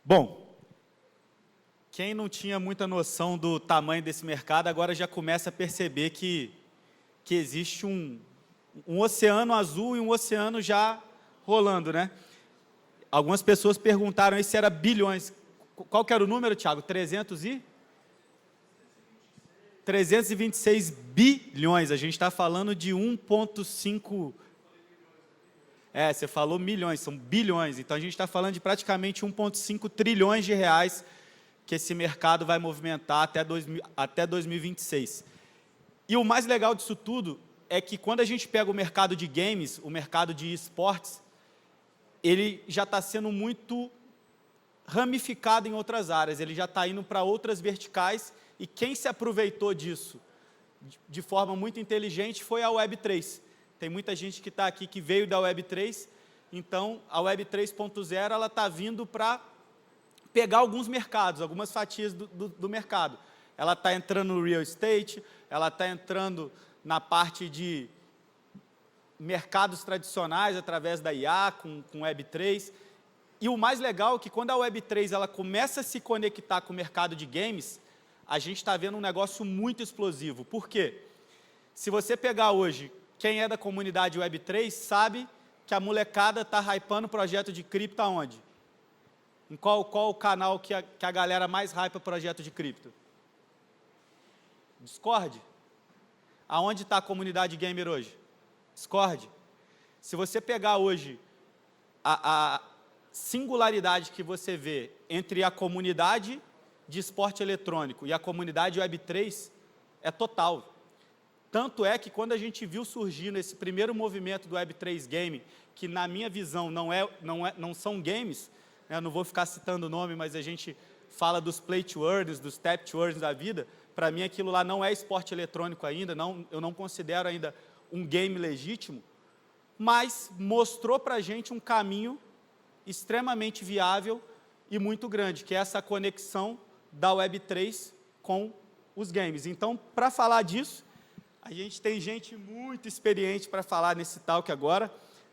Bom, quem não tinha muita noção do tamanho desse mercado, agora já começa a perceber que existe um oceano azul e um oceano já rolando, né? Algumas pessoas perguntaram aí se era bilhões. Qual que era o número, Thiago? 326 bilhões. A gente está falando de 1,5... você falou milhões, são bilhões. Então, a gente está falando de praticamente 1,5 trilhões de reais que esse mercado vai movimentar até 2026. E o mais legal disso tudo é que quando a gente pega o mercado de games, o mercado de esportes, ele já está sendo muito ramificado em outras áreas, ele já está indo para outras verticais, e quem se aproveitou disso de forma muito inteligente foi a Web3. Tem muita gente que está aqui que veio da Web3, então a Web 3.0 ela está vindo para pegar alguns mercados, algumas fatias do mercado. Ela está entrando no real estate, ela está entrando na parte de mercados tradicionais através da IA, com Web3. E o mais legal é que quando a Web3 ela começa a se conectar com o mercado de games, a gente está vendo um negócio muito explosivo. Por quê? Se você pegar hoje, quem é da comunidade Web3 sabe que a molecada está hypando projeto de cripto aonde? Em qual o canal que a galera mais hypa projeto de cripto? Discord? Aonde está a comunidade gamer hoje? Discord. Se você pegar hoje a singularidade que você vê entre a comunidade de esporte eletrônico e a comunidade Web3 é total. Tanto é que quando a gente viu surgindo esse primeiro movimento do Web3 Game, que na minha visão não são games, né, eu não vou ficar citando o nome, mas a gente fala dos play to earns, dos tap to earns da vida, para mim aquilo lá não é esporte eletrônico ainda, eu não considero ainda um game legítimo, mas mostrou para a gente um caminho extremamente viável e muito grande, que é essa conexão da Web3 com os games. Então, para falar disso, a gente tem gente muito experiente para falar nesse talk agora.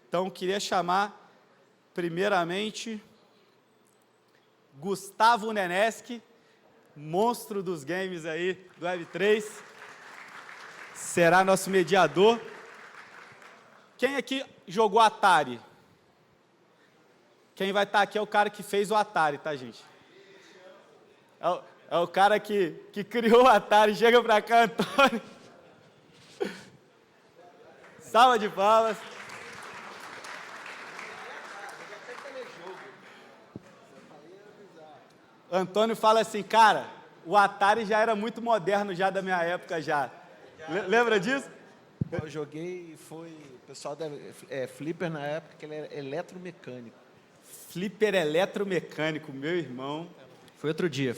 Então, queria chamar, primeiramente, Gustavo Neneski, monstro dos games aí do Web3, será nosso mediador. Quem aqui jogou Atari? Quem vai estar aqui é o cara que fez o Atari, tá, gente? É o cara que criou o Atari. Chega pra cá, Antônio. Salva de palmas. Antônio fala assim, cara, o Atari já era muito moderno já da minha época já. Lembra disso? Eu joguei e foi o pessoal da Flipper na época, que ele era eletromecânico. Flipper eletromecânico, meu irmão. Foi outro dia.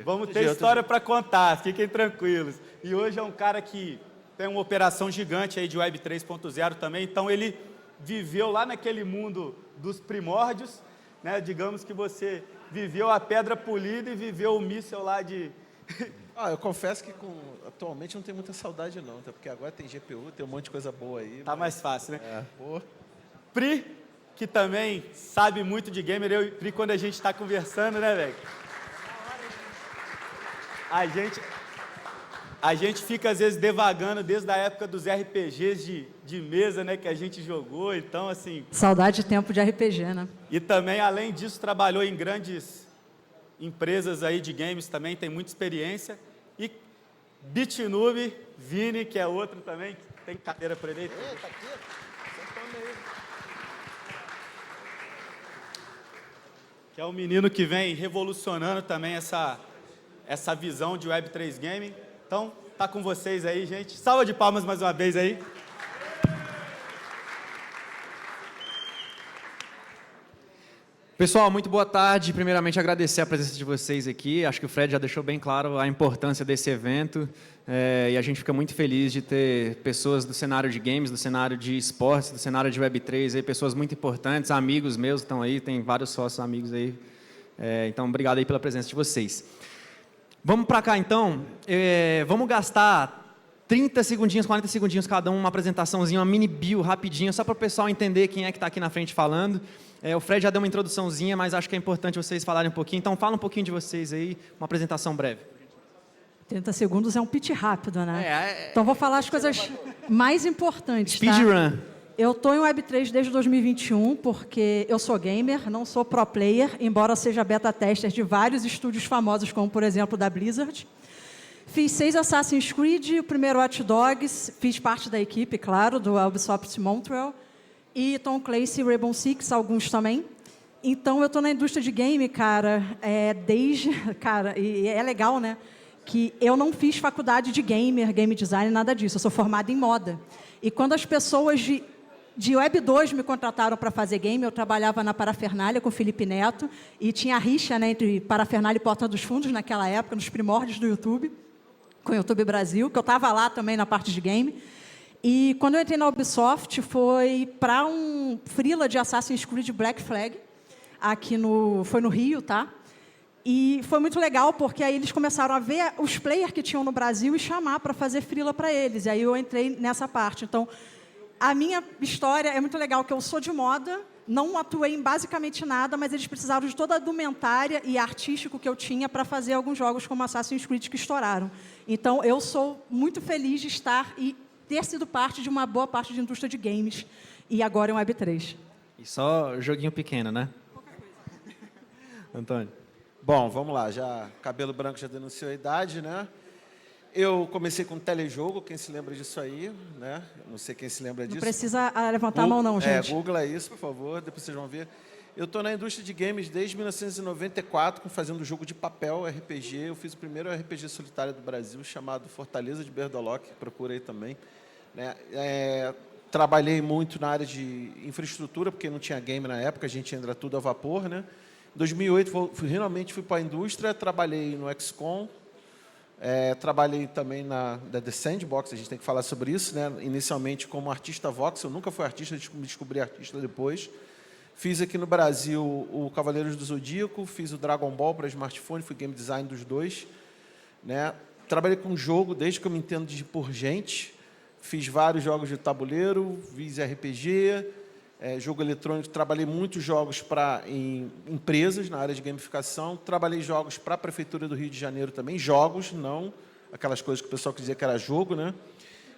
Vamos ter história para contar, fiquem tranquilos. E hoje é um cara que tem uma operação gigante aí de Web 3.0 também, então ele viveu lá naquele mundo dos primórdios, né? Digamos que você viveu a pedra polida e viveu o míssel lá de... Eu confesso que atualmente não tenho muita saudade não, tá? Porque agora tem GPU, tem um monte de coisa boa aí. Tá mais fácil, né? Pô. Pri, que também sabe muito de gamer, eu e Pri, quando a gente está conversando, né, velho? A gente fica, às vezes, devagando desde a época dos RPGs de mesa, né, que a gente jogou, então, assim... Saudade de tempo de RPG, né? E também, além disso, trabalhou em grandes empresas aí de games também, tem muita experiência. E Bitnoob, Vini, que é outro também, que tem cadeira para ele. Tá aqui, sentando aí. Que é um menino que vem revolucionando também essa visão de Web3 Gaming. Então, tá com vocês aí, gente. Salva de palmas mais uma vez aí. Pessoal, muito boa tarde. Primeiramente, agradecer a presença de vocês aqui. Acho que o Fred já deixou bem claro a importância desse evento. E a gente fica muito feliz de ter pessoas do cenário de games, do cenário de esportes, do cenário de Web3, aí, pessoas muito importantes, amigos meus estão aí, tem vários sócios amigos aí. Então, obrigado aí pela presença de vocês. Vamos para cá, então. Vamos gastar 30 segundinhos, 40 segundinhos cada um, uma apresentaçãozinha, uma mini bio rapidinho, só para o pessoal entender quem é que está aqui na frente falando. O Fred já deu uma introduçãozinha, mas acho que é importante vocês falarem um pouquinho. Então, fala um pouquinho de vocês aí, uma apresentação breve. 30 segundos é um pitch rápido, né? Então, vou falar as coisas mais importantes, tá? Speedrun. Eu estou em Web3 desde 2021, porque eu sou gamer, não sou pro player, embora seja beta tester de vários estúdios famosos, como, por exemplo, da Blizzard. Fiz 6 Assassin's Creed, o primeiro Watch Dogs, fiz parte da equipe, claro, do Ubisoft Montreal, e Tom Clancy e Rainbow Six, alguns também. Então, eu estou na indústria de game, cara, e é legal, né, que eu não fiz faculdade de gamer, game design, nada disso, eu sou formada em moda. E quando as pessoas de Web 2 me contrataram para fazer game, eu trabalhava na Parafernália com o Felipe Neto, e tinha rixa, né, entre Parafernália e Porta dos Fundos naquela época, nos primórdios do YouTube, com o YouTube Brasil, que eu estava lá também na parte de game. E quando eu entrei na Ubisoft, foi para um freela de Assassin's Creed Black Flag, foi no Rio, tá? E foi muito legal, porque aí eles começaram a ver os players que tinham no Brasil e chamar para fazer freela para eles. E aí eu entrei nessa parte. Então, a minha história é muito legal, que eu sou de moda, não atuei em basicamente nada, mas eles precisaram de toda a indumentária e artístico que eu tinha para fazer alguns jogos como Assassin's Creed que estouraram. Então, eu sou muito feliz de estar e ter sido parte de uma boa parte de indústria de games, e agora em Web3. E só joguinho pequeno, né? Antônio. Bom, vamos lá. Cabelo branco já denunciou a idade, né? Eu comecei com telejogo, quem se lembra disso aí, né? Não sei quem se lembra disso. Não precisa levantar a mão não, gente. Google é isso, por favor, depois vocês vão ver. Eu estou na indústria de games desde 1994, fazendo jogo de papel, RPG. Eu fiz o primeiro RPG solitário do Brasil, chamado Fortaleza de Berdolock, procurei também. Né? Trabalhei muito na área de infraestrutura, porque não tinha game na época, a gente ainda era tudo a vapor. Né? Em 2008, finalmente fui para a indústria, trabalhei no XCOM, trabalhei também na The Sandbox, a gente tem que falar sobre isso. Né? Inicialmente como artista voxel, eu nunca fui artista, me descobri artista depois. Fiz aqui no Brasil o Cavaleiros do Zodíaco, fiz o Dragon Ball para smartphone, fui game design dos dois. Né? Trabalhei com jogo desde que eu me entendo por gente. Fiz vários jogos de tabuleiro, fiz RPG, jogo eletrônico. Trabalhei muitos jogos para empresas na área de gamificação. Trabalhei jogos para a Prefeitura do Rio de Janeiro também. Jogos, não aquelas coisas que o pessoal dizia que era jogo. Né?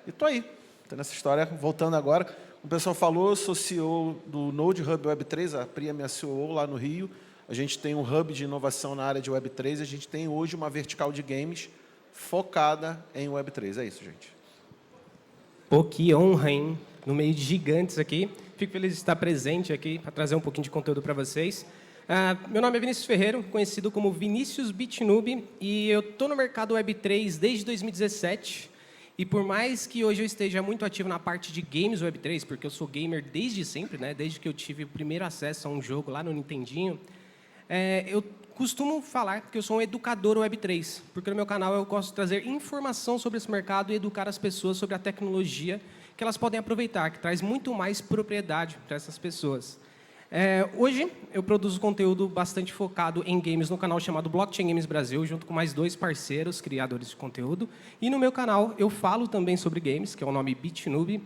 E estou aí, estou nessa história. Voltando agora... O pessoal falou, eu sou CEO do Node Hub Web3, a Priya me CEO lá no Rio. A gente tem um hub de inovação na área de Web3, a gente tem hoje uma vertical de games focada em Web3. É isso, gente. Pô, que honra, hein? No meio de gigantes aqui. Fico feliz de estar presente aqui para trazer um pouquinho de conteúdo para vocês. Meu nome é Vinícius Ferreiro, conhecido como Vinícius Bitnoob, e eu estou no mercado Web3 desde 2017. E por mais que hoje eu esteja muito ativo na parte de games Web3, porque eu sou gamer desde sempre, né? Desde que eu tive o primeiro acesso a um jogo lá no Nintendinho, eu costumo falar que eu sou um educador Web3, porque no meu canal eu gosto de trazer informação sobre esse mercado e educar as pessoas sobre a tecnologia que elas podem aproveitar, que traz muito mais propriedade para essas pessoas. Hoje eu produzo conteúdo bastante focado em games no canal chamado Blockchain Games Brasil, junto com mais 2 parceiros criadores de conteúdo. E no meu canal eu falo também sobre games, que é o nome Bitnoob,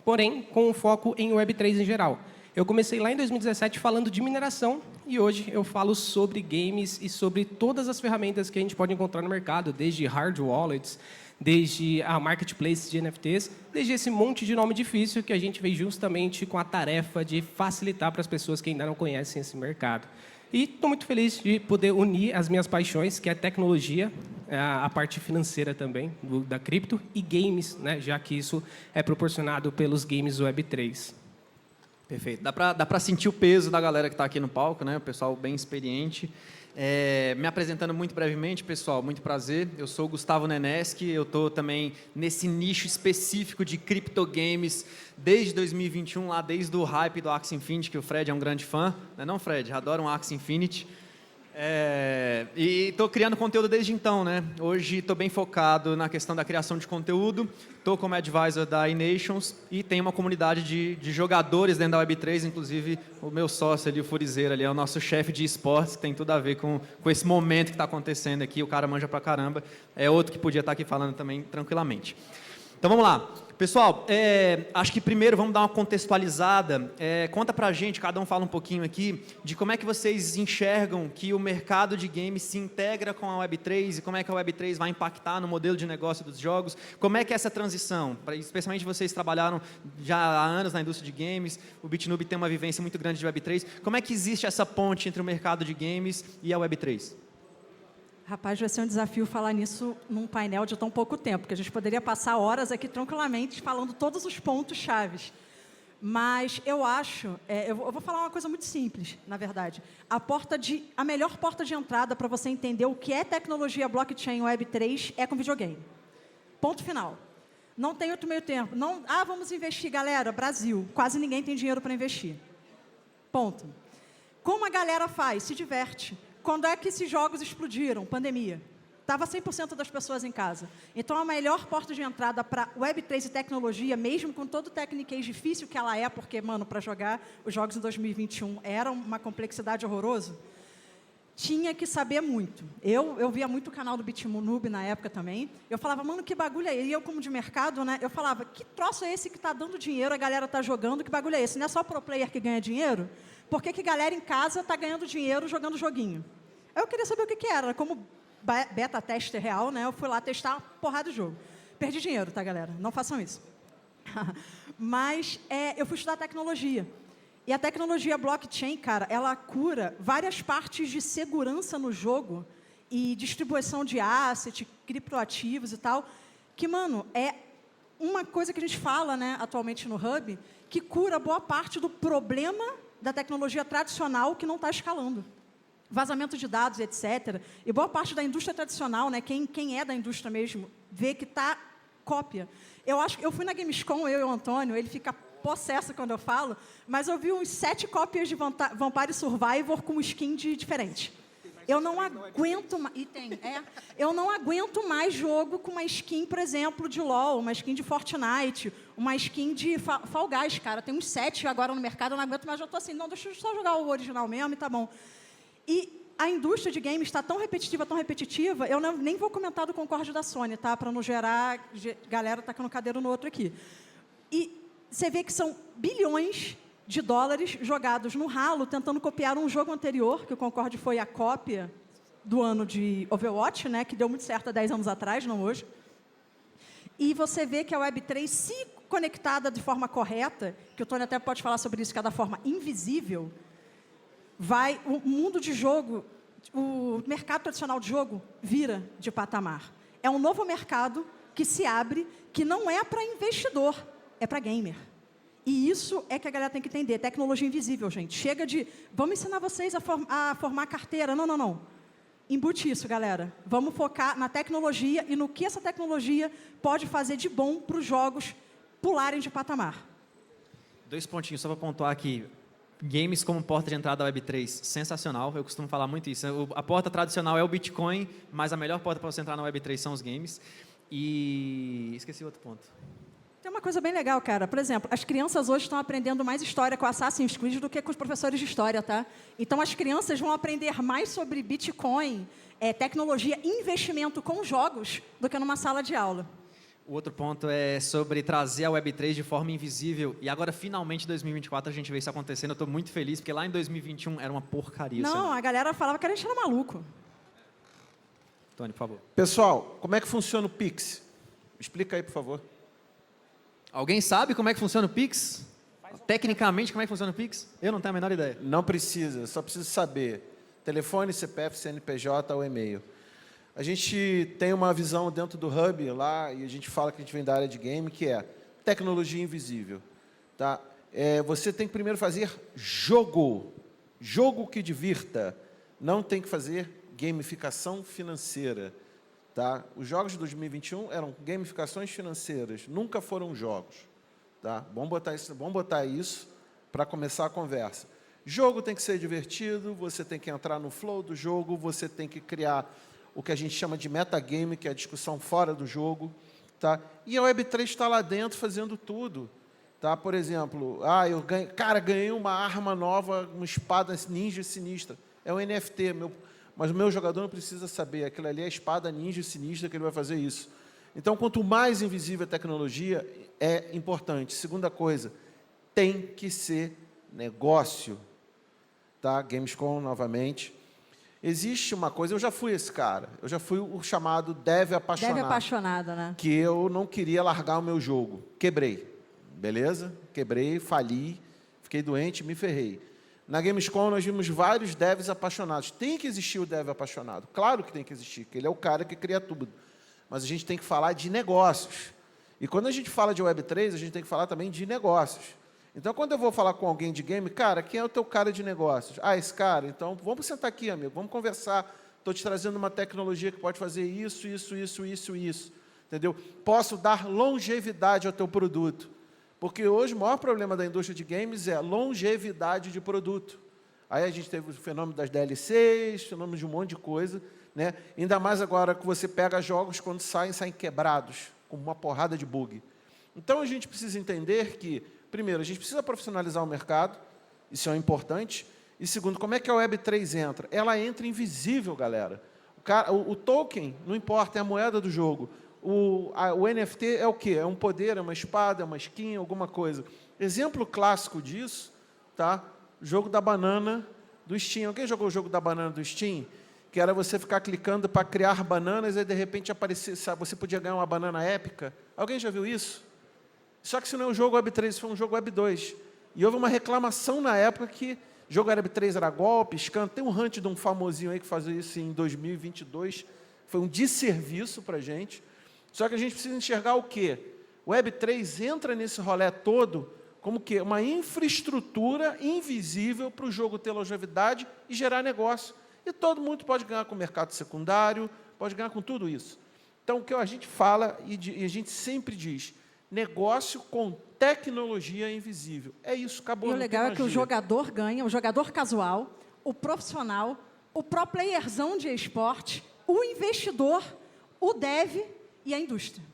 porém com um foco em Web3 em geral. Eu comecei lá em 2017 falando de mineração e hoje eu falo sobre games e sobre todas as ferramentas que a gente pode encontrar no mercado, desde hard wallets, desde a marketplace de NFTs, desde esse monte de nome difícil que a gente veio justamente com a tarefa de facilitar para as pessoas que ainda não conhecem esse mercado. E estou muito feliz de poder unir as minhas paixões, que é tecnologia, a parte financeira também, da cripto, e games, né, já que isso é proporcionado pelos games Web3. Perfeito. Dá para sentir o peso da galera que está aqui no palco, né? O pessoal bem experiente. Me apresentando muito brevemente, pessoal, muito prazer. Eu sou o Gustavo Neneski, eu estou também nesse nicho específico de criptogames desde 2021, lá desde o hype do Axie Infinity, que o Fred é um grande fã. Não é não, Fred? Adoro um Axie Infinity. E estou criando conteúdo desde então, né? Hoje estou bem focado na questão da criação de conteúdo, estou como advisor da iNations e tenho uma comunidade de jogadores dentro da Web3, inclusive o meu sócio ali, o Furizeiro, ali, é o nosso chefe de esportes, que tem tudo a ver com esse momento que está acontecendo aqui, o cara manja pra caramba, é outro que podia estar aqui falando também tranquilamente. Então vamos lá. Pessoal, acho que primeiro vamos dar uma contextualizada. Conta pra gente, cada um fala um pouquinho aqui, de como é que vocês enxergam que o mercado de games se integra com a Web3 e como é que a Web3 vai impactar no modelo de negócio dos jogos. Como é que é essa transição? Especialmente vocês trabalharam já há anos na indústria de games, o BitNoob tem uma vivência muito grande de Web3. Como é que existe essa ponte entre o mercado de games e a Web3? Rapaz, vai ser um desafio falar nisso num painel de tão pouco tempo, porque a gente poderia passar horas aqui tranquilamente falando todos os pontos chaves. Mas eu acho, eu vou falar uma coisa muito simples, na verdade. A melhor porta de entrada para você entender o que é tecnologia blockchain Web3 é com videogame. Ponto final. Não tem outro meio termo. Não, vamos investir, galera. Brasil, quase ninguém tem dinheiro para investir. Ponto. Como a galera faz? Se diverte. Quando é que esses jogos explodiram? Pandemia. Estava 100% das pessoas em casa. Então, a melhor porta de entrada para Web3 e tecnologia, mesmo com todo o techniquez difícil que ela é, porque, mano, para jogar os jogos em 2021 era uma complexidade horrorosa, tinha que saber muito. Eu via muito o canal do BitNoob na época também. Eu falava, mano, que bagulho é esse? E eu, como de mercado, né, eu falava, que troço é esse que está dando dinheiro, a galera está jogando, que bagulho é esse? Não é só pro player que ganha dinheiro? Por que que galera em casa está ganhando dinheiro jogando joguinho? Eu queria saber o que era. Como beta tester real, né, eu fui lá testar uma porrada de jogo. Perdi dinheiro, tá, galera? Não façam isso. Mas eu fui estudar tecnologia. E a tecnologia blockchain, cara, ela cura várias partes de segurança no jogo e distribuição de asset, criptoativos e tal, que, mano, é uma coisa que a gente fala, né, atualmente no Hub, que cura boa parte do problema da tecnologia tradicional que não está escalando. Vazamento de dados, etc. E boa parte da indústria tradicional, né, quem é da indústria mesmo, vê que está cópia. Eu fui na Gamescom, eu e o Antônio, ele fica possesso quando eu falo, mas eu vi uns 7 cópias de Vampire Survivor com skin diferente. Eu não aguento mais. E tem, eu não aguento mais jogo com uma skin, por exemplo, de LoL, uma skin de Fortnite, uma skin de Fall Guys, cara. Tem uns 7 agora no mercado, eu não aguento mais, eu tô assim, não, deixa eu só jogar o original mesmo e tá bom. E a indústria de games está tão repetitiva, eu nem vou comentar do Concorde da Sony, tá? Para não gerar galera tacando cadeiro no outro aqui. E você vê que são bilhões de dólares jogados no ralo, tentando copiar um jogo anterior, que o Concorde foi a cópia do ano de Overwatch, né, que deu muito certo há 10 anos atrás, não hoje. E você vê que a Web3, se conectada de forma correta, que o Tony até pode falar sobre isso, que é da forma invisível, o mundo de jogo, o mercado tradicional de jogo, vira de patamar. É um novo mercado que se abre, que não é para investidor, é para gamer. E isso é que a galera tem que entender. Tecnologia invisível, gente. Chega de, vamos ensinar vocês a formar carteira. Não, não, não. Embute isso, galera. Vamos focar na tecnologia e no que essa tecnologia pode fazer de bom para os jogos pularem de patamar. 2 pontinhos, só para pontuar aqui. Games como porta de entrada da Web3, sensacional. Eu costumo falar muito isso. A porta tradicional é o Bitcoin, mas a melhor porta para você entrar na Web3 são os games. E esqueci outro ponto. Tem uma coisa bem legal, cara. Por exemplo, as crianças hoje estão aprendendo mais história com Assassin's Creed do que com os professores de história, tá? Então, as crianças vão aprender mais sobre Bitcoin, tecnologia, investimento com jogos, do que numa sala de aula. O outro ponto é sobre trazer a Web3 de forma invisível. E agora, finalmente, em 2024, a gente vê isso acontecendo. Eu estou muito feliz, porque lá em 2021 era uma porcaria. Não, a galera falava que a gente era maluco. Tony, por favor. Pessoal, como é que funciona o Pix? Explica aí, por favor. Alguém sabe como é que funciona o Pix? Tecnicamente, como é que funciona o Pix? Eu não tenho a menor ideia. Não precisa, só precisa saber. Telefone, CPF, CNPJ ou e-mail. A gente tem uma visão dentro do Hub lá, e a gente fala que a gente vem da área de game, que é tecnologia invisível. Tá? Você tem que primeiro fazer jogo. Jogo que divirta. Não tem que fazer gamificação financeira. Tá? Os jogos de 2021 eram gamificações financeiras, nunca foram jogos. Tá? Vamos botar isso para começar a conversa. Jogo tem que ser divertido, você tem que entrar no flow do jogo, você tem que criar o que a gente chama de metagame, que é a discussão fora do jogo. Tá? E a Web3 está lá dentro fazendo tudo. Tá? Por exemplo, ganhei uma arma nova, uma espada ninja sinistra. É um NFT, mas o meu jogador não precisa saber. Aquilo ali é a espada ninja sinistra que ele vai fazer isso. Então, quanto mais invisível a tecnologia, é importante. Segunda coisa, tem que ser negócio. Tá? Gamescom, novamente. Existe uma coisa, eu já fui esse cara, eu já fui o chamado dev apaixonado. Deve apaixonado, né? Que eu não queria largar o meu jogo. Quebrei, beleza? Quebrei, fali, fiquei doente, me ferrei. Na Gamescom nós vimos vários devs apaixonados. Tem que existir o dev apaixonado, claro que tem que existir, porque ele é o cara que cria tudo. Mas a gente tem que falar de negócios. E quando a gente fala de Web3, a gente tem que falar também de negócios. Então, quando eu vou falar com alguém de game, cara, quem é o teu cara de negócios? Ah, esse cara, então vamos sentar aqui, amigo, vamos conversar. Estou te trazendo uma tecnologia que pode fazer isso, isso, isso, isso, isso. Entendeu? Posso dar longevidade ao teu produto. Porque hoje o maior problema da indústria de games é longevidade de produto. Aí a gente teve o fenômeno das DLCs, fenômeno de um monte de coisa, né? Ainda mais agora que você pega jogos quando saem quebrados, com uma porrada de bug. Então a gente precisa entender que, primeiro, a gente precisa profissionalizar o mercado, isso é importante. E segundo, como é que a Web3 entra? Ela entra invisível, galera. O token, não importa, é a moeda do jogo. O NFT é o quê? É um poder, é uma espada, é uma skin, alguma coisa. Exemplo clássico disso, tá? O jogo da banana do Steam. Alguém jogou o jogo da banana do Steam? Que era você ficar clicando para criar bananas e de repente aparecer, sabe, você podia ganhar uma banana épica. Alguém já viu isso? Só que isso não é um jogo Web3, isso foi um jogo Web2. E houve uma reclamação na época que jogo Web3 era golpe, scam. Tem um hunt de um famosinho aí que fazia isso em 2022. Foi um desserviço para a gente. Só que a gente precisa enxergar o quê? O Web3 entra nesse rolê todo como que uma infraestrutura invisível para o jogo ter longevidade e gerar negócio. E todo mundo pode ganhar com o mercado secundário, pode ganhar com tudo isso. Então, o que a gente fala e a gente sempre diz, negócio com tecnologia invisível. É isso, acabou. E o legal é que o jogador ganha, o jogador casual, o profissional, o pro playerzão de esporte, o investidor, o dev e a indústria.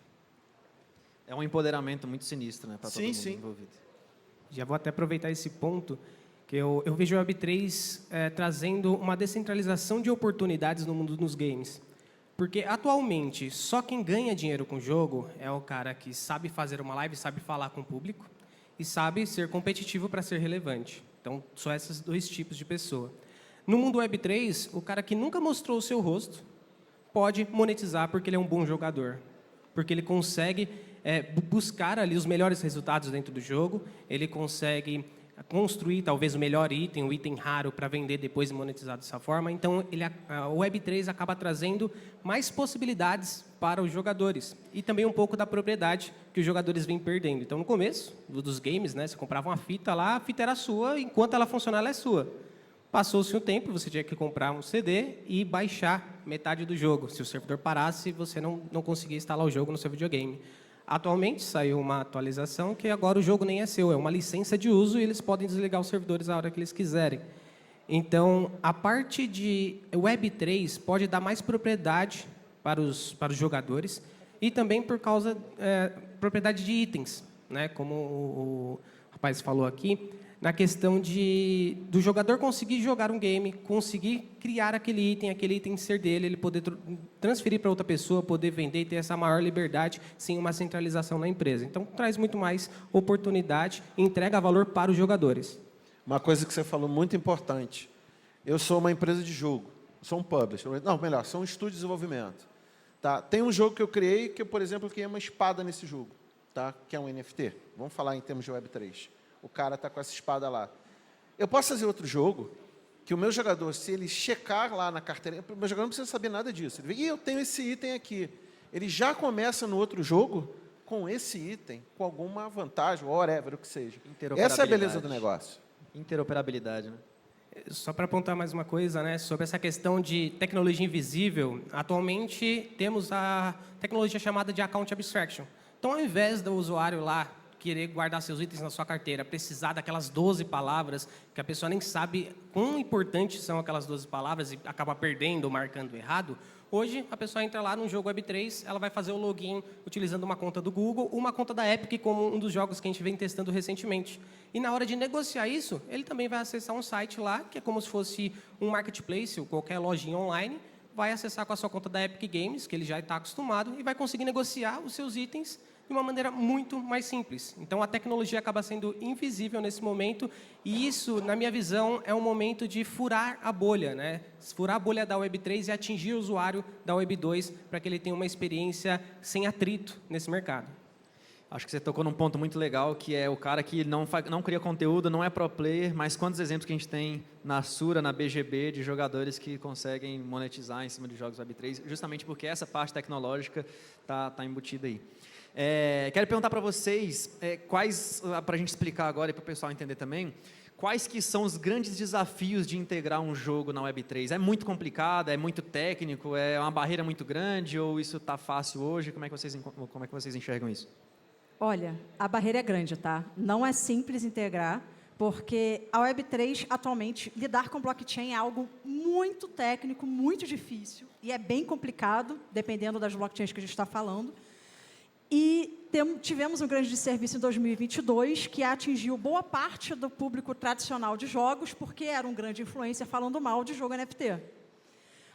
É um empoderamento muito sinistro, né, para todo mundo envolvido. Já vou até aproveitar esse ponto, que eu vejo a Web3 trazendo uma descentralização de oportunidades no mundo dos games. Porque, atualmente, só quem ganha dinheiro com o jogo é o cara que sabe fazer uma live, sabe falar com o público e sabe ser competitivo para ser relevante. Então, só esses dois tipos de pessoa. No mundo Web3, o cara que nunca mostrou o seu rosto pode monetizar porque ele é um bom jogador. Porque ele consegue buscar ali os melhores resultados dentro do jogo, ele consegue construir talvez o melhor item, um item raro para vender depois e monetizar dessa forma. Então, o Web3 acaba trazendo mais possibilidades para os jogadores e também um pouco da propriedade que os jogadores vêm perdendo. Então, no começo dos games, né, você comprava uma fita lá, a fita era sua, enquanto ela funcionar, ela é sua. Passou-se um tempo, você tinha que comprar um CD e baixar metade do jogo. Se o servidor parasse, você não conseguia instalar o jogo no seu videogame. Atualmente, saiu uma atualização que agora o jogo nem é seu, é uma licença de uso e eles podem desligar os servidores a hora que eles quiserem. Então, a parte de Web3 pode dar mais propriedade para os jogadores e também por causa propriedade de itens, né? Como o rapaz falou aqui, na questão do jogador conseguir jogar um game, conseguir criar aquele item ser dele, ele poder transferir para outra pessoa, poder vender e ter essa maior liberdade sem uma centralização na empresa. Então, traz muito mais oportunidade e entrega valor para os jogadores. Uma coisa que você falou muito importante. Eu sou uma empresa de jogo, sou um publisher. Não, melhor, sou um estúdio de desenvolvimento. Tá? Tem um jogo que eu criei, que eu, por exemplo, criei uma espada nesse jogo, tá? Que é um NFT. Vamos falar em termos de Web3. O cara está com essa espada lá. Eu posso fazer outro jogo que o meu jogador, se ele checar lá na carteira, o meu jogador não precisa saber nada disso. Ele vê, eu tenho esse item aqui. Ele já começa no outro jogo com esse item, com alguma vantagem, whatever, o que seja. Essa é a beleza do negócio. Interoperabilidade, né? Só para apontar mais uma coisa, né, sobre essa questão de tecnologia invisível, atualmente temos a tecnologia chamada de Account Abstraction. Então, ao invés do usuário lá querer guardar seus itens na sua carteira, precisar daquelas 12 palavras, que a pessoa nem sabe quão importantes são aquelas 12 palavras e acaba perdendo ou marcando errado, hoje a pessoa entra lá num jogo Web3, ela vai fazer o login utilizando uma conta do Google, uma conta da Epic, como um dos jogos que a gente vem testando recentemente. E na hora de negociar isso, ele também vai acessar um site lá, que é como se fosse um marketplace ou qualquer lojinha online, vai acessar com a sua conta da Epic Games, que ele já está acostumado, e vai conseguir negociar os seus itens de uma maneira muito mais simples. Então, a tecnologia acaba sendo invisível nesse momento, e isso, na minha visão, é um momento de furar a bolha, né? Furar a bolha da Web3 e atingir o usuário da Web2 para que ele tenha uma experiência sem atrito nesse mercado. Acho que você tocou num ponto muito legal, que é o cara que não cria conteúdo, não é pro player, mas quantos exemplos que a gente tem na Sura, na BGB, de jogadores que conseguem monetizar em cima de jogos Web3, justamente porque essa parte tecnológica tá embutida aí. Quero perguntar para vocês, para a gente explicar agora e para o pessoal entender também, quais que são os grandes desafios de integrar um jogo na Web3? É muito complicado, é muito técnico, é uma barreira muito grande, ou isso está fácil hoje? Como é que vocês enxergam isso? Olha, a barreira é grande, tá? Não é simples integrar, porque a Web3, atualmente, lidar com blockchain é algo muito técnico, muito difícil, e é bem complicado, dependendo das blockchains que a gente está falando. E tivemos um grande desserviço em 2022, que atingiu boa parte do público tradicional de jogos, porque era um grande influencer falando mal de jogo NFT.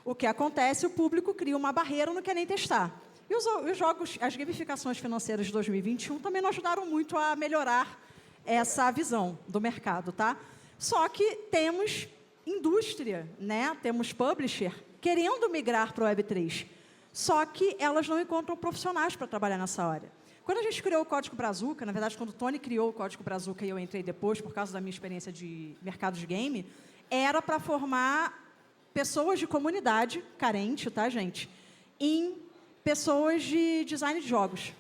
O que acontece? O público cria uma barreira, não quer nem testar. E os jogos, as gamificações financeiras de 2021 também não ajudaram muito a melhorar essa visão do mercado, tá? Só que temos indústria, né? Temos publisher querendo migrar para o Web3. Só que elas não encontram profissionais para trabalhar nessa área. Quando a gente criou o Código Brazuca, na verdade, quando o Tony criou o Código Brazuca e eu entrei depois, por causa da minha experiência de mercado de game, era para formar pessoas de comunidade carente, tá, gente? Em pessoas de design de jogos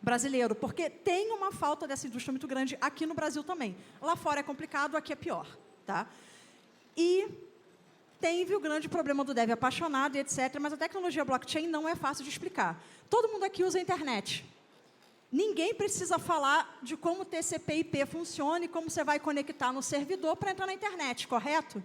brasileiro, porque tem uma falta dessa indústria muito grande aqui no Brasil também. Lá fora é complicado, aqui é pior, tá? E teve o grande problema do dev apaixonado e etc., mas a tecnologia blockchain não é fácil de explicar. Todo mundo aqui usa a internet. Ninguém precisa falar de como o TCP/IP funciona e como você vai conectar no servidor para entrar na internet, correto?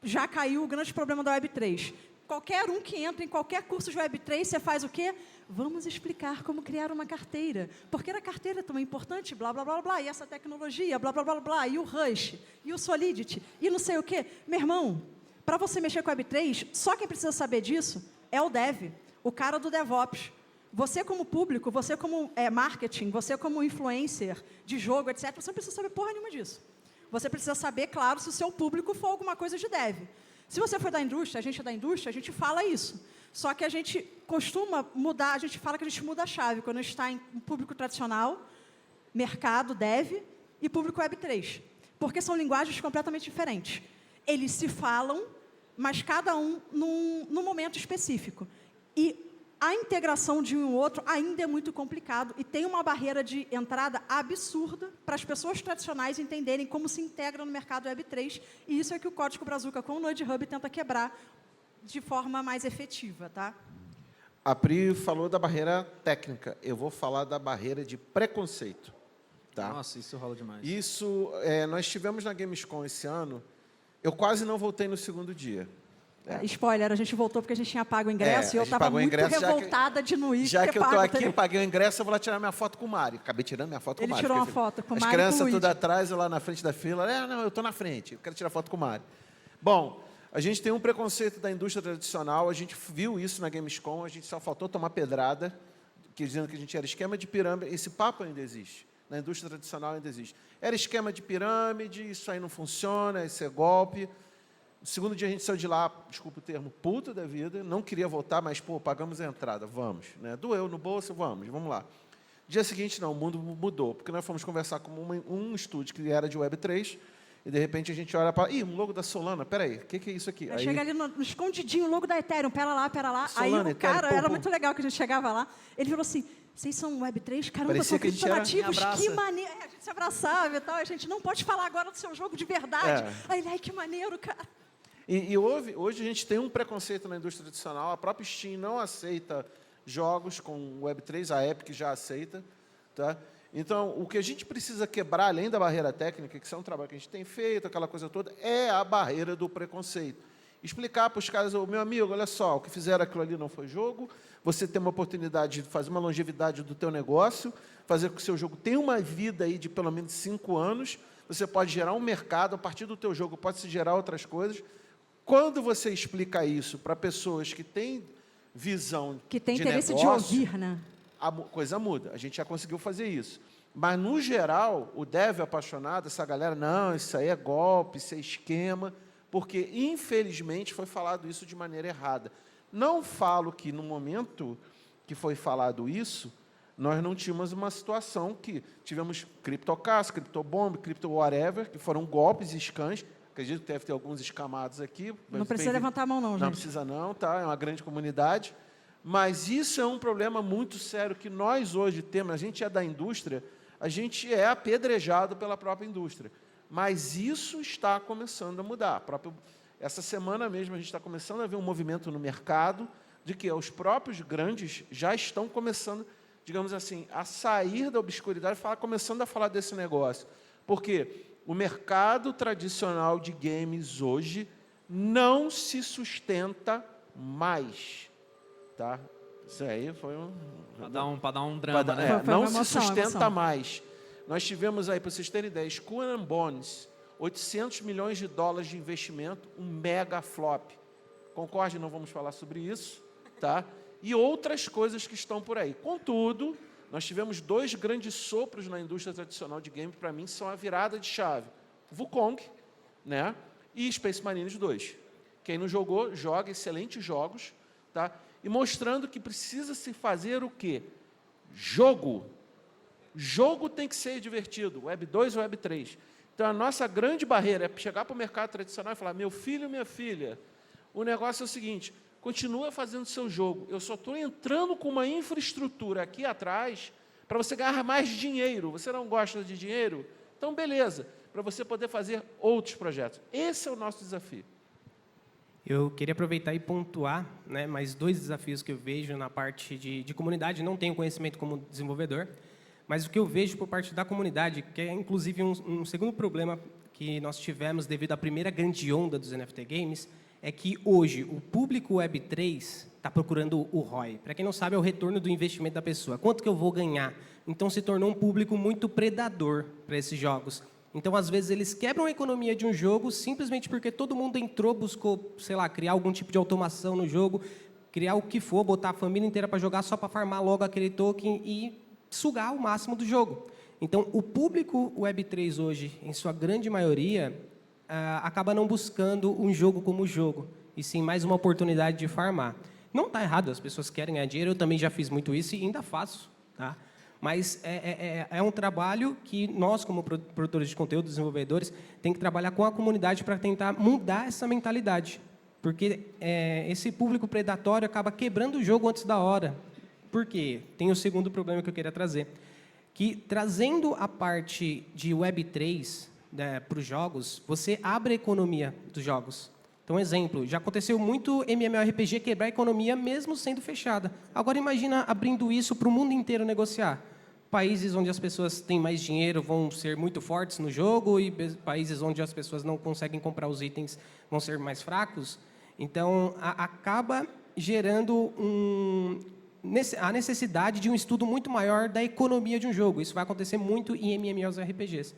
Já caiu o grande problema da Web3. Qualquer um que entra em qualquer curso de Web3, você faz o quê? Vamos explicar como criar uma carteira. Por que a carteira é tão importante? Blá, blá, blá, blá. E essa tecnologia, blá, blá, blá, blá. E o Rush, e o Solidity, e não sei o quê. Meu irmão, para você mexer com Web3, só quem precisa saber disso é o dev, o cara do DevOps. Você como público, você como marketing, você como influencer de jogo, etc., você não precisa saber porra nenhuma disso. Você precisa saber, claro, se o seu público for alguma coisa de dev. Se você for da indústria, a gente é da indústria, a gente fala isso. Só que a gente costuma mudar, a gente fala que a gente muda a chave quando a gente está em público tradicional, mercado, dev, e público Web3. Porque são linguagens completamente diferentes. Eles se falam, mas cada um num momento específico. E a integração de um e outro ainda é muito complicado e tem uma barreira de entrada absurda para as pessoas tradicionais entenderem como se integra no mercado Web3, e isso é que o Código Brazuca com o Node Hub tenta quebrar de forma mais efetiva, tá? A Pri falou da barreira técnica, eu vou falar da barreira de preconceito. Tá? Nossa, isso rola demais. Isso, nós tivemos na Gamescom esse ano, eu quase não voltei no segundo dia. Spoiler, a gente voltou porque a gente tinha pago o ingresso e eu estava muito revoltada de não ir. Já que eu estou aqui, paguei o ingresso, eu vou lá tirar minha foto com o Mário. Acabei tirando minha foto com o Mário. Ele tirou uma foto com o Mário. As crianças tudo atrás, eu lá na frente da fila. Não, eu estou na frente, eu quero tirar foto com o Mário. Bom, a gente tem um preconceito da indústria tradicional, a gente viu isso na Gamescom, a gente só faltou tomar pedrada, dizendo que a gente era esquema de pirâmide. Esse papo ainda existe. Na indústria tradicional ainda existe. Era esquema de pirâmide, isso aí não funciona, isso é golpe. No segundo dia a gente saiu de lá, desculpa o termo, puta da vida, não queria voltar, mas, pô, pagamos a entrada, vamos. Né? Doeu no bolso, vamos lá. Dia seguinte, não, o mundo mudou, porque nós fomos conversar com um estúdio que era de Web3, e de repente a gente olha para... Ih, um logo da Solana, peraí, o que é isso aqui? Aí chega ali no escondidinho, o logo da Ethereum, pera lá. Solana, aí o cara, era muito legal que a gente chegava lá, ele falou assim... Vocês são Web3? Caramba, são criptonativos, que maneiro. A gente se abraçava e tal, a gente não pode falar agora do seu jogo de verdade. Aí ele, ai, que maneiro, cara. E hoje a gente tem um preconceito na indústria tradicional, a própria Steam não aceita jogos com Web3, a Epic já aceita. Tá? Então, o que a gente precisa quebrar, além da barreira técnica, que isso é um trabalho que a gente tem feito, aquela coisa toda, é a barreira do preconceito. Explicar para os caras, meu amigo, olha só, o que fizeram aquilo ali não foi jogo, você tem uma oportunidade de fazer uma longevidade do teu negócio, fazer com que o seu jogo tenha uma vida aí de pelo menos 5 anos, você pode gerar um mercado, a partir do teu jogo pode-se gerar outras coisas. Quando você explica isso para pessoas que têm visão Que tem de interesse negócio, de ouvir, né? a coisa muda. A gente já conseguiu fazer isso. Mas, no geral, o dev apaixonado, essa galera, não, isso aí é golpe, isso é esquema, porque, infelizmente, foi falado isso de maneira errada. Não falo que, no momento que foi falado isso, nós não tínhamos uma situação que tivemos CryptoCast, CryptoBomb, CryptoWhatever, que foram golpes e scans. Acredito que deve ter alguns escamados aqui. Não precisa levantar a mão, não, gente. Não precisa não, tá? É uma grande comunidade. Mas isso é um problema muito sério que nós hoje temos. A gente é da indústria, a gente é apedrejado pela própria indústria. Mas isso está começando a mudar. Essa semana mesmo a gente está começando a ver um movimento no mercado de que os próprios grandes já estão começando, digamos assim, a sair da obscuridade e começando a falar desse negócio. Porque o mercado tradicional de games hoje não se sustenta mais. Tá? Isso aí foi Para dar um drama, né? Foi não uma se emoção, sustenta emoção. mais. Nós tivemos aí, para vocês terem ideia, Skull and Bones, 800 milhões de dólares de investimento, um mega flop. Concorde, não vamos falar sobre isso, tá? E outras coisas que estão por aí. Contudo, nós tivemos 2 grandes sopros na indústria tradicional de game, para mim, são a virada de chave. Wukong, né? E Space Marines 2. Quem não jogou, joga excelentes jogos, tá? E mostrando que precisa se fazer o quê? Jogo. Jogo tem que ser divertido, Web 2 ou Web 3. Então, a nossa grande barreira é chegar para o mercado tradicional e falar, meu filho, minha filha, o negócio é o seguinte, continua fazendo seu jogo, eu só estou entrando com uma infraestrutura aqui atrás para você ganhar mais dinheiro. Você não gosta de dinheiro? Então, beleza, para você poder fazer outros projetos. Esse é o nosso desafio. Eu queria aproveitar e pontuar, né, mais 2 desafios que eu vejo na parte de comunidade. Não tenho conhecimento como desenvolvedor, mas o que eu vejo por parte da comunidade, que é inclusive um segundo problema que nós tivemos devido à primeira grande onda dos NFT Games, é que hoje o público Web3 está procurando o ROI. Para quem não sabe, é o retorno do investimento da pessoa. Quanto que eu vou ganhar? Então, se tornou um público muito predador para esses jogos. Então, às vezes, eles quebram a economia de um jogo simplesmente porque todo mundo entrou, buscou, sei lá, criar algum tipo de automação no jogo, criar o que for, botar a família inteira para jogar só para farmar logo aquele token e sugar o máximo do jogo. Então, o público Web3 hoje, em sua grande maioria, acaba não buscando um jogo como jogo, e sim mais uma oportunidade de farmar. Não está errado, as pessoas querem ganhar dinheiro, eu também já fiz muito isso e ainda faço, tá? Mas é um trabalho que nós, como produtores de conteúdo, desenvolvedores, tem que trabalhar com a comunidade para tentar mudar essa mentalidade. Porque esse público predatório acaba quebrando o jogo antes da hora. Por quê? Tem o segundo problema que eu queria trazer. Que, trazendo a parte de Web3 para os jogos, você abre a economia dos jogos. Então, exemplo, já aconteceu muito MMORPG quebrar a economia mesmo sendo fechada. Agora, imagina abrindo isso para o mundo inteiro negociar. Países onde as pessoas têm mais dinheiro vão ser muito fortes no jogo e países onde as pessoas não conseguem comprar os itens vão ser mais fracos. Então, acaba gerando a necessidade de um estudo muito maior da economia de um jogo. Isso vai acontecer muito em MMORPGs.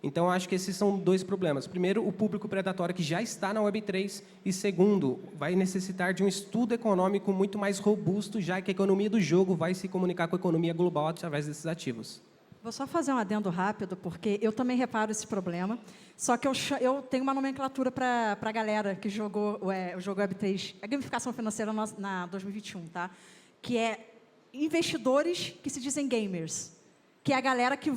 Então, acho que esses são 2 problemas. Primeiro, o público predatório que já está na Web3. E, segundo, vai necessitar de um estudo econômico muito mais robusto, já que a economia do jogo vai se comunicar com a economia global através desses ativos. Vou só fazer um adendo rápido, porque eu também reparo esse problema. Só que eu tenho uma nomenclatura para a galera que jogou o jogo Web3, a gamificação financeira na 2021, tá? Que é investidores que se dizem gamers. Que é a galera que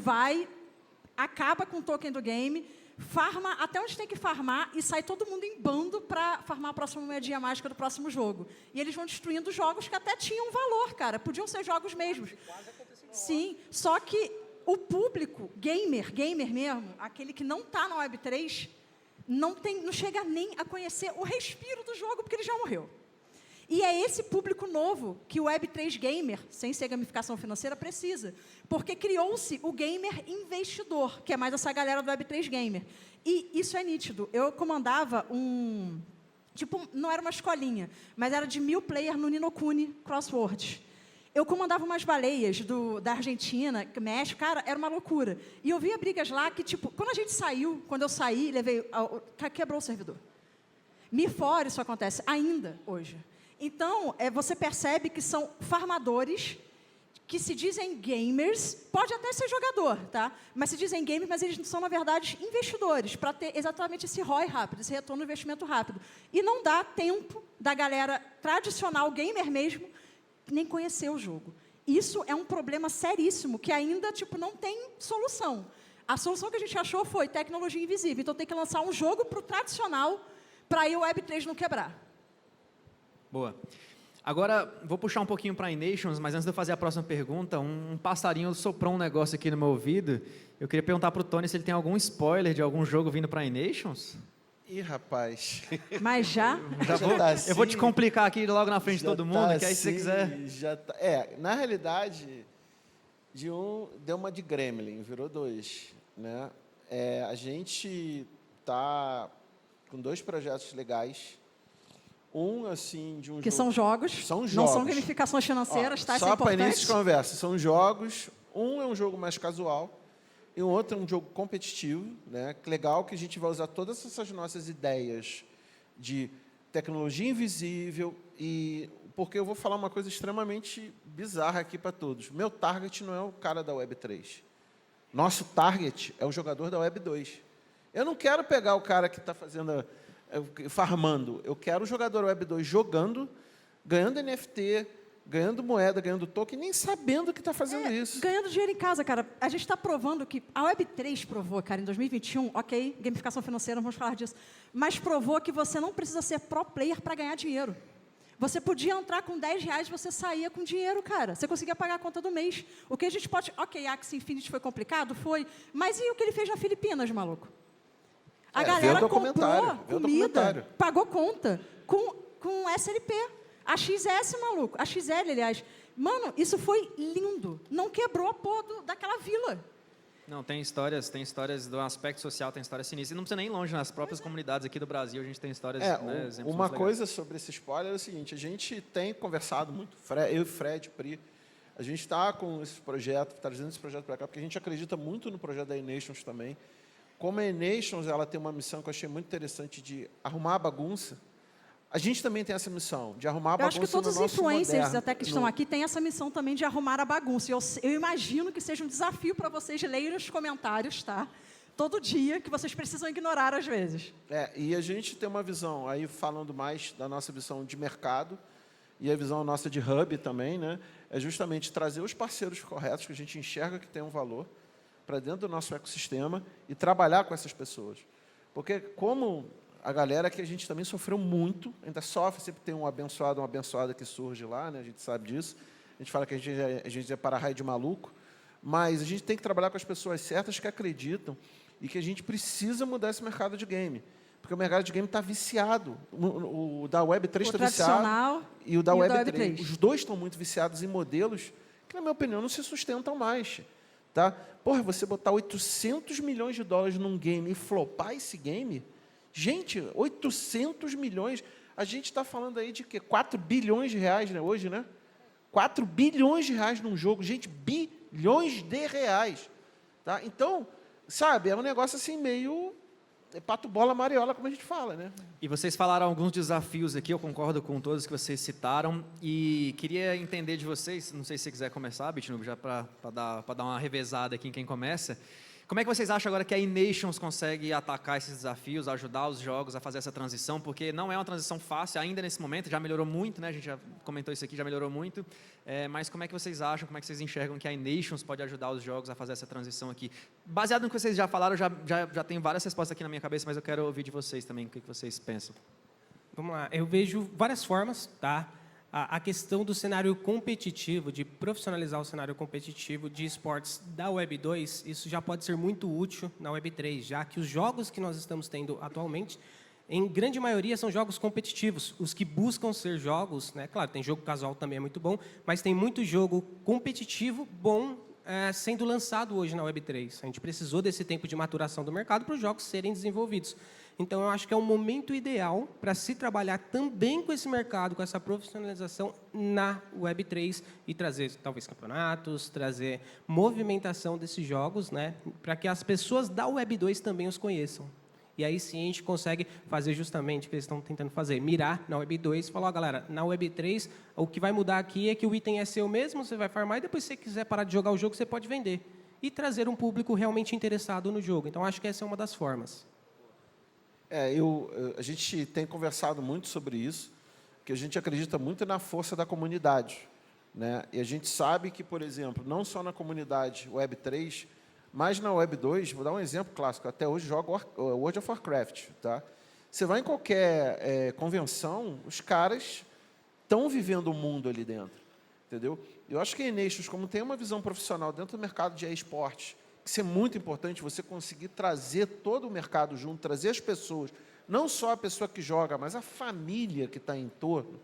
acaba com o token do game, farma até onde tem que farmar e sai todo mundo em bando para farmar a próxima moedinha mágica do próximo jogo. E eles vão destruindo jogos que até tinham valor, cara. Podiam ser jogos mesmos. Sim, só que o público, gamer mesmo, aquele que não está na Web3, não chega nem a conhecer o respiro do jogo, porque ele já morreu. E é esse público novo que o Web3 Gamer, sem ser gamificação financeira, precisa. Porque criou-se o gamer investidor, que é mais essa galera do Web3 Gamer. E isso é nítido. Eu comandava não era uma escolinha, mas era de 1000 players no Ni no Kuni Crosswords. Eu comandava umas baleias da Argentina, México, cara, era uma loucura. E eu via brigas lá que, quando eu saí, quebrou o servidor. Fora isso acontece ainda hoje. Então, você percebe que são farmadores que se dizem gamers, pode até ser jogador, tá? Mas se dizem gamers, mas eles são, na verdade, investidores, para ter exatamente esse ROI rápido, esse retorno de investimento rápido. E não dá tempo da galera tradicional, gamer mesmo, nem conhecer o jogo. Isso é um problema seríssimo, que ainda não tem solução. A solução que a gente achou foi tecnologia invisível. Então, tem que lançar um jogo para o tradicional, para aí o Web3 não quebrar. Boa. Agora, vou puxar um pouquinho para a iNations, mas antes de eu fazer a próxima pergunta, um passarinho soprou um negócio aqui no meu ouvido. Eu queria perguntar para o Tony se ele tem algum spoiler de algum jogo vindo para a iNations. Ih, rapaz. Mas já? Eu vou te complicar aqui logo na frente de todo mundo, que aí se você quiser... Na realidade, deu uma de Gremlin, virou 2. Né? A gente está com 2 projetos legais. Assim, de um que jogo... são jogos, não são gamificações financeiras, tá? Isso é só importante. para início de conversa, são jogos. Um é um jogo mais casual e o outro é um jogo competitivo, né? Que legal que a gente vai usar todas essas nossas ideias de tecnologia invisível porque eu vou falar uma coisa extremamente bizarra aqui para todos. Meu target não é o cara da Web3. Nosso target é o jogador da Web2. Eu não quero pegar o cara que está farmando. Eu quero o jogador Web2 jogando, ganhando NFT, ganhando moeda, ganhando token, nem sabendo que está fazendo isso. Ganhando dinheiro em casa, cara. A gente está provando que a Web3 provou, cara, em 2021, ok, gamificação financeira, não vamos falar disso, mas provou que você não precisa ser pro player para ganhar dinheiro. Você podia entrar com R$10 e você saía com dinheiro, cara. Você conseguia pagar a conta do mês. O que a gente pode... Ok, Axie Infinity foi complicado? Foi. Mas e o que ele fez na Filipinas, maluco? A galera comprou comida, pagou conta com SLP. A XS, maluco. A XL, aliás. Mano, isso foi lindo. Não quebrou a porra daquela vila. Não, tem histórias do aspecto social, tem histórias sinistras. E não precisa nem ir longe, nas próprias comunidades aqui do Brasil, a gente tem histórias, exemplos uma legais. coisa sobre esse spoiler é o seguinte, a gente tem conversado muito, eu e Fred, Pri, a gente está com esse projeto, trazendo esse projeto para cá, porque a gente acredita muito no projeto da iNations também. Como a iNations, ela tem uma missão que eu achei muito interessante de arrumar a bagunça, a gente também tem essa missão, de arrumar a bagunça. Eu acho que todos os influencers até que estão aqui têm essa missão também de arrumar a bagunça. Eu imagino que seja um desafio para vocês lerem os comentários, tá? Todo dia, que vocês precisam ignorar às vezes. E a gente tem uma visão, aí falando mais da nossa visão de mercado, e a visão nossa de hub também, né? É justamente trazer os parceiros corretos, que a gente enxerga que tem um valor, para dentro do nosso ecossistema e trabalhar com essas pessoas. Porque como a galera que a gente também sofreu muito, ainda sofre, sempre tem um abençoado, uma abençoada que surge lá, né? A gente sabe disso. A gente fala que a gente é para-raio de maluco, mas a gente tem que trabalhar com as pessoas certas que acreditam e que a gente precisa mudar esse mercado de game. Porque o mercado de game está viciado. O da Web3 está viciado e o da Web3. Os dois estão muito viciados em modelos que, na minha opinião, não se sustentam mais. Tá? Porra, você botar 800 milhões de dólares num game e flopar esse game... Gente, 800 milhões... A gente está falando aí de quê? 4 bilhões de reais, né, hoje, né? 4 bilhões de reais num jogo. Gente, bilhões de reais. Tá? Então, sabe, é um negócio assim meio... pato, bola, mariola, como a gente fala, né? E vocês falaram alguns desafios aqui, eu concordo com todos que vocês citaram, e queria entender de vocês, não sei se você quiser começar, Bitnoob, já para dar uma revezada aqui em quem começa. Como é que vocês acham agora que a iNations consegue atacar esses desafios, ajudar os jogos a fazer essa transição? Porque não é uma transição fácil ainda nesse momento, já melhorou muito, né? A gente já comentou isso aqui, já melhorou muito. Mas como é que vocês acham, como é que vocês enxergam que a iNations pode ajudar os jogos a fazer essa transição aqui? Baseado no que vocês já falaram, já tenho várias respostas aqui na minha cabeça, mas eu quero ouvir de vocês também, o que vocês pensam. Vamos lá, eu vejo várias formas, tá? A questão do cenário competitivo, de profissionalizar o cenário competitivo de esportes da Web2, isso já pode ser muito útil na Web3, já que os jogos que nós estamos tendo atualmente, em grande maioria, são jogos competitivos. Os que buscam ser jogos, né? Claro, tem jogo casual também é muito bom, mas tem muito jogo competitivo bom sendo lançado hoje na Web3. A gente precisou desse tempo de maturação do mercado para os jogos serem desenvolvidos. Então, eu acho que é um momento ideal para se trabalhar também com esse mercado, com essa profissionalização na Web3 e trazer, talvez, campeonatos, trazer movimentação desses jogos, né, para que as pessoas da Web2 também os conheçam. E aí sim a gente consegue fazer justamente o que eles estão tentando fazer, mirar na Web 2 e falar, ó, galera, na Web 3, o que vai mudar aqui é que o item é seu mesmo, você vai farmar e depois se você quiser parar de jogar o jogo, você pode vender. E trazer um público realmente interessado no jogo. Então, acho que essa é uma das formas. A gente tem conversado muito sobre isso, que a gente acredita muito na força da comunidade, né? E a gente sabe que, por exemplo, não só na comunidade Web 3, mas na Web 2, vou dar um exemplo clássico, até hoje jogo World of Warcraft. Tá? Você vai em qualquer convenção, os caras estão vivendo o mundo ali dentro. Entendeu? Eu acho que a Nations, como tem uma visão profissional dentro do mercado de esportes, isso é muito importante, você conseguir trazer todo o mercado junto, trazer as pessoas, não só a pessoa que joga, mas a família que está em torno,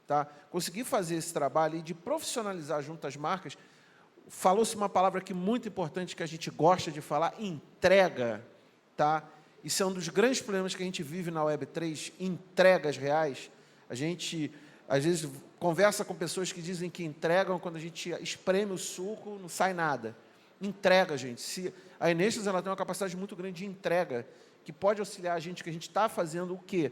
tá? Conseguir fazer esse trabalho e de profissionalizar junto às marcas. Falou-se uma palavra aqui muito importante que a gente gosta de falar, entrega. Tá? Isso é um dos grandes problemas que a gente vive na Web3, entregas reais. A gente, às vezes, conversa com pessoas que dizem que entregam, quando a gente espreme o suco, não sai nada. Entrega, gente. A Enestas, ela tem uma capacidade muito grande de entrega, que pode auxiliar a gente, que a gente está fazendo o quê?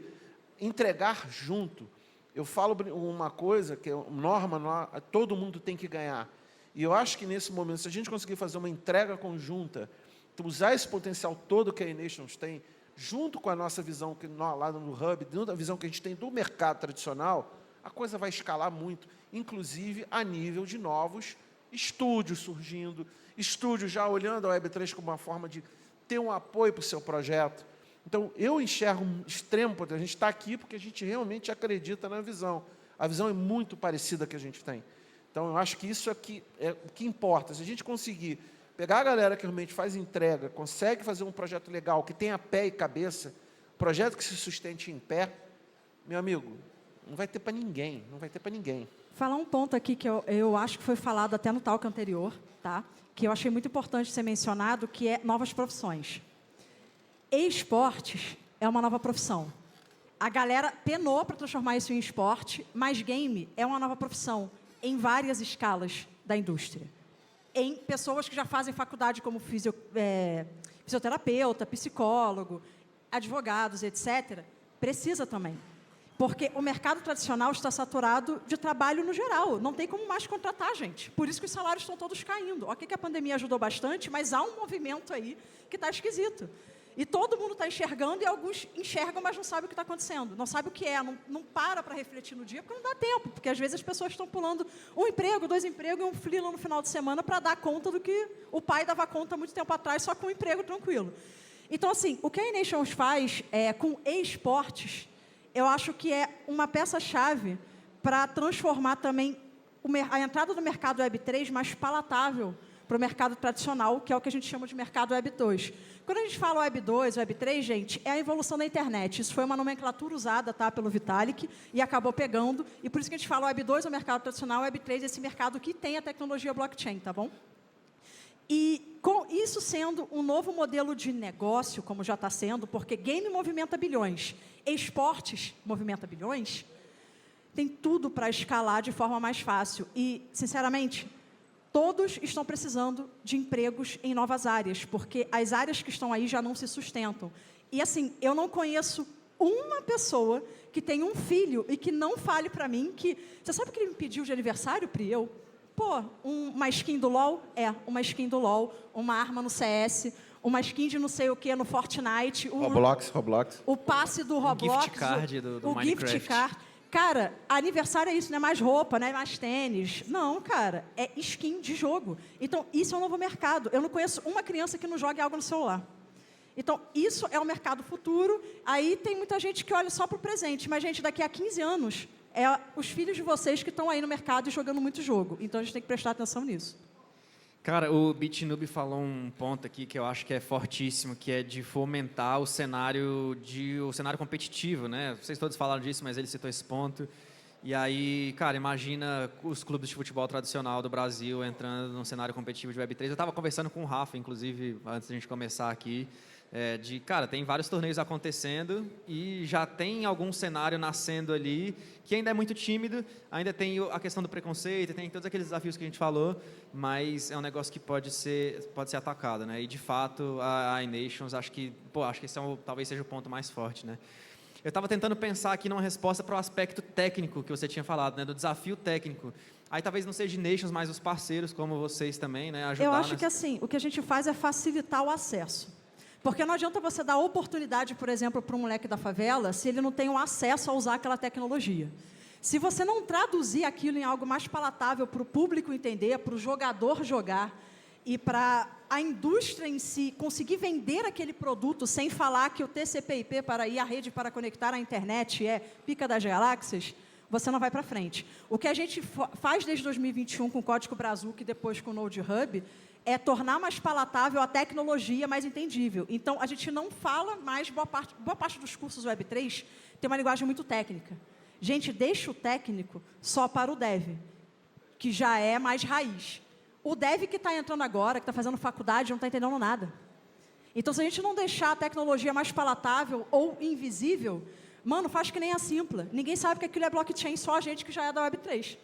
Entregar junto. Eu falo uma coisa, que é norma, todo mundo tem que ganhar. E eu acho que, nesse momento, se a gente conseguir fazer uma entrega conjunta, usar esse potencial todo que a Nations tem, junto com a nossa visão que nós, lá no Hub, dentro da visão que a gente tem do mercado tradicional, a coisa vai escalar muito, inclusive a nível de novos estúdios surgindo, estúdios já olhando a Web3 como uma forma de ter um apoio para o seu projeto. Então, eu enxergo um extremo potencial. A gente está aqui porque a gente realmente acredita na visão. A visão é muito parecida que a gente tem. Então, eu acho que isso aqui é o que importa. Se a gente conseguir pegar a galera que realmente faz entrega, consegue fazer um projeto legal, que tenha pé e cabeça, projeto que se sustente em pé, meu amigo, não vai ter para ninguém, não vai ter para ninguém. Falar um ponto aqui que eu acho que foi falado até no talk anterior, tá? Que eu achei muito importante ser mencionado, que é novas profissões. E-esportes é uma nova profissão. A galera penou para transformar isso em esporte, mas game é uma nova profissão em várias escalas da indústria. Em pessoas que já fazem faculdade como fisioterapeuta, psicólogo, advogados, etc., precisa também. Porque o mercado tradicional está saturado de trabalho no geral. Não tem como mais contratar gente. Por isso que os salários estão todos caindo. Ok que a pandemia ajudou bastante, mas há um movimento aí que está esquisito. E todo mundo está enxergando e alguns enxergam, mas não sabem o que está acontecendo. Não sabe o que é, não para refletir no dia, porque não dá tempo. Porque, às vezes, as pessoas estão pulando um emprego, 2 empregos e um freela no final de semana para dar conta do que o pai dava conta muito tempo atrás, só com um emprego tranquilo. Então, assim, o que a Nations faz com e-esportes, eu acho que é uma peça-chave para transformar também a entrada do mercado Web3 mais palatável para o mercado tradicional, que é o que a gente chama de mercado Web 2. Quando a gente fala Web 2, Web 3, gente, é a evolução da internet. Isso foi uma nomenclatura usada, tá, pelo Vitalik e acabou pegando. E por isso que a gente fala Web 2 é o mercado tradicional, Web 3 é esse mercado que tem a tecnologia blockchain, tá bom? E com isso sendo um novo modelo de negócio, como já está sendo, porque game movimenta bilhões, esportes movimenta bilhões, tem tudo para escalar de forma mais fácil. E, sinceramente, todos estão precisando de empregos em novas áreas, porque as áreas que estão aí já não se sustentam. E, assim, eu não conheço uma pessoa que tem um filho e que não fale para mim que... Você sabe o que ele me pediu de aniversário, Pri? Pô, uma skin do LOL? Uma skin do LOL, uma arma no CS, uma skin de não sei o que no Fortnite. Roblox. O passe do Roblox. O gift card do Minecraft. Gift card. Cara, aniversário é isso, não é mais roupa, não é mais tênis. Não, cara, é skin de jogo. Então, isso é um novo mercado. Eu não conheço uma criança que não jogue algo no celular. Então, isso é o mercado futuro. Aí tem muita gente que olha só para o presente. Mas, gente, daqui a 15 anos, é os filhos de vocês que estão aí no mercado e jogando muito jogo. Então, a gente tem que prestar atenção nisso. Cara, o BitNoob falou um ponto aqui que eu acho que é fortíssimo, que é de fomentar o cenário competitivo, né? Vocês todos falaram disso, mas ele citou esse ponto. E aí, cara, imagina os clubes de futebol tradicional do Brasil entrando num cenário competitivo de Web3. Eu estava conversando com o Rafa, inclusive, antes da gente começar aqui, Cara, tem vários torneios acontecendo e já tem algum cenário nascendo ali que ainda é muito tímido, ainda tem a questão do preconceito, tem todos aqueles desafios que a gente falou, mas é um negócio que pode ser atacado, né? E, de fato, a iNations, acho que esse talvez seja o ponto mais forte, né? Eu estava tentando pensar aqui numa resposta para o aspecto técnico que você tinha falado, né? Do desafio técnico. Aí talvez não seja Nations, mas os parceiros, como vocês também, né? Ajudar Eu acho que assim, o que a gente faz é facilitar o acesso. Porque não adianta você dar oportunidade, por exemplo, para um moleque da favela, se ele não tem o acesso a usar aquela tecnologia. Se você não traduzir aquilo em algo mais palatável para o público entender, para o jogador jogar e para a indústria em si conseguir vender aquele produto sem falar que o TCP/IP para ir à rede para conectar à internet é pica das galáxias, você não vai para frente. O que a gente faz desde 2021 com o Código Brazuca e depois com o Node Hub é tornar mais palatável a tecnologia, mais entendível. Então, a gente não fala mais, boa parte dos cursos Web3 tem uma linguagem muito técnica. Gente, deixa o técnico só para o dev, que já é mais raiz. O dev que está entrando agora, que está fazendo faculdade, não está entendendo nada. Então, se a gente não deixar a tecnologia mais palatável ou invisível, mano, faz que nem a Simpla. Ninguém sabe que aquilo é blockchain, só a gente que já é da Web3.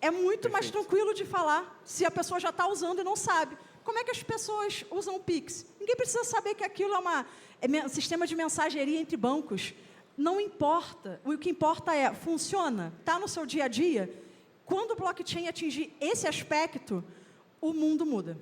É muito mais tranquilo de falar se a pessoa já está usando e não sabe. Como é que as pessoas usam o Pix? Ninguém precisa saber que aquilo é um sistema de mensageria entre bancos. Não importa. O que importa é, funciona? Está no seu dia a dia? Quando o blockchain atingir esse aspecto, o mundo muda.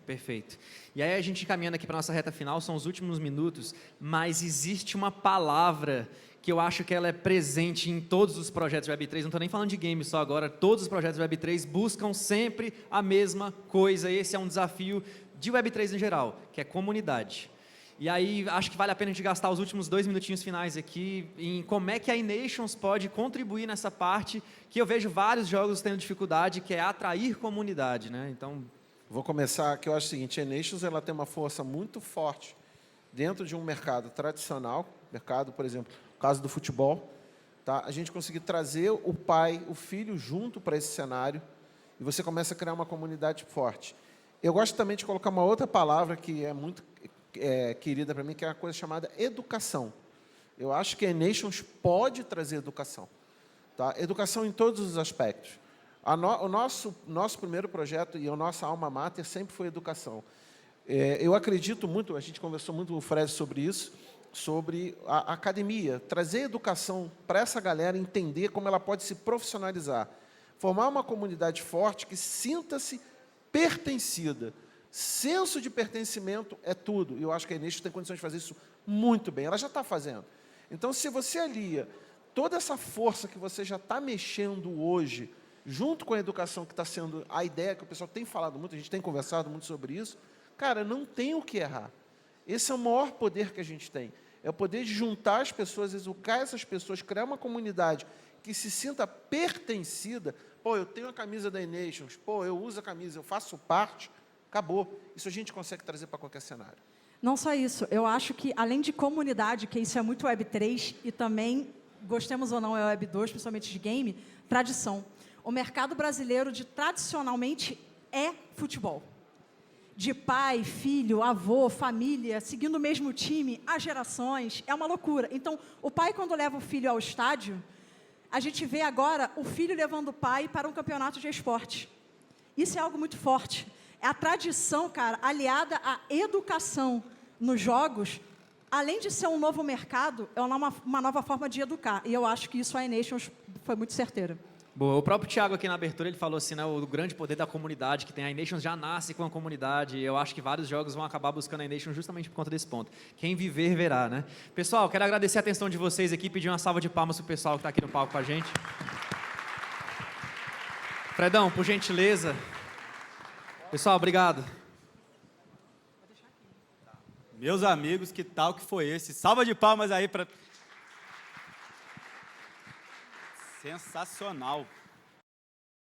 Perfeito. E aí a gente caminhando aqui para a nossa reta final, são os últimos minutos, mas existe uma palavra que eu acho que ela é presente em todos os projetos Web3, não estou nem falando de games só agora, todos os projetos Web3 buscam sempre a mesma coisa, esse é um desafio de Web3 em geral, que é comunidade. E aí acho que vale a pena a gente gastar os últimos 2 minutinhos finais aqui em como é que a iNations pode contribuir nessa parte, que eu vejo vários jogos tendo dificuldade, que é atrair comunidade, né? Então... Vou começar, que eu acho o seguinte, a iNations ela tem uma força muito forte dentro de um mercado tradicional, mercado, por exemplo, no caso do futebol, tá? A gente conseguir trazer o pai, o filho junto para esse cenário e você começa a criar uma comunidade forte. Eu gosto também de colocar uma outra palavra que é muito querida para mim, que é uma coisa chamada educação. Eu acho que a iNations pode trazer educação, tá? Educação em todos os aspectos. O nosso primeiro projeto e a nossa alma mater sempre foi educação. Eu acredito muito, a gente conversou muito com o Fred sobre isso, sobre a academia, trazer educação para essa galera entender como ela pode se profissionalizar, formar uma comunidade forte que sinta-se pertencida. Senso de pertencimento é tudo, e eu acho que a iNations tem condições de fazer isso muito bem, ela já está fazendo. Então, se você alia toda essa força que você já está mexendo hoje, junto com a educação que está sendo a ideia que o pessoal tem falado muito, a gente tem conversado muito sobre isso, cara, não tem o que errar. Esse é o maior poder que a gente tem. É o poder de juntar as pessoas, educar essas pessoas, criar uma comunidade que se sinta pertencida. Pô, eu tenho a camisa da iNations, pô, eu uso a camisa, eu faço parte, acabou. Isso a gente consegue trazer para qualquer cenário. Não só isso, eu acho que, além de comunidade, que isso é muito Web3, e também, gostemos ou não, é Web2, principalmente de game, tradição. O mercado brasileiro, tradicionalmente, é futebol. De pai, filho, avô, família, seguindo o mesmo time, há gerações, é uma loucura. Então, o pai, quando leva o filho ao estádio, a gente vê agora o filho levando o pai para um campeonato de esporte. Isso é algo muito forte. É a tradição, cara, aliada à educação nos jogos, além de ser um novo mercado, é uma nova forma de educar. E eu acho que isso a iNations foi muito certeira. Boa, o próprio Thiago aqui na abertura, ele falou assim, né, o grande poder da comunidade que tem. A iNations já nasce com a comunidade, e eu acho que vários jogos vão acabar buscando a iNations justamente por conta desse ponto. Quem viver, verá, né? Pessoal, quero agradecer a atenção de vocês aqui, pedir uma salva de palmas para o pessoal que está aqui no palco com a gente. Fredão, por gentileza. Pessoal, obrigado. Meus amigos, que tal que foi esse? Salva de palmas aí para... Sensacional.